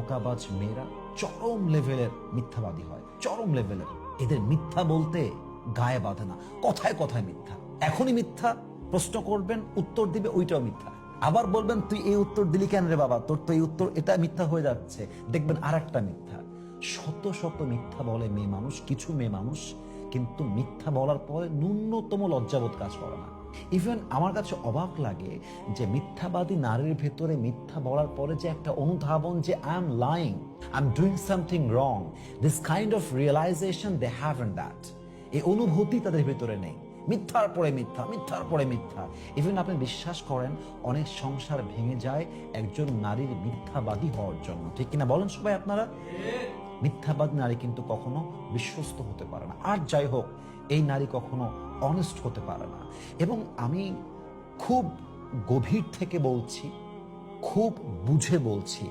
ধোঁকাবাজ মেয়েরা চরম লেভেলের মিথ্যাবাদী হয়, চরম লেভেলের। এদের মিথ্যা বলতে গায়ে বাঁধে না, কথায় কথায় মিথ্যা। এখনই মিথ্যা, প্রশ্ন করবেন উত্তর দিবে ওইটাও মিথ্যা, আবার বলবেন তুই এই উত্তর দিলি কেন রে বাবা, তোর তো এই উত্তর এটা মিথ্যা হয়ে যাচ্ছে, দেখবেন আর একটা মিথ্যা। শত শত মিথ্যা বলে মেয়ে মানুষ, কিছু মেয়ে মানুষ, কিন্তু মিথ্যা বলার পরে ন্যূনতম লজ্জাবোধ কাজ করে না। ইভেন আমার কাছে অবাক লাগে যে মিথ্যাবাদী নারীর ভেতরে মিথ্যা বলার পরে যে একটা অনুধাবন যে I am lying, I am doing something wrong, this kind of realisation they have in that. এই অনুভূতি তাদের ভেতরে নেই। মিথ্যার পরে মিথ্যা, মিথ্যার পরে মিথ্যা। ইভেন আপনি বিশ্বাস করেন অনেক সংসার ভেঙে যায় একজন নারীর মিথ্যাবাদী হওয়ার জন্য, ঠিক কিনা বলেন সবাই আপনারা? মিথ্যাবাদী নারী কিন্তু কখনো বিশ্বস্ত হতে পারে না। আর যাই হোক, এই নারী কখনো অনেস্ট হতে পারে না। এবং আমি খুব গভীর থেকে বলছি, খুব বুঝে বলছি,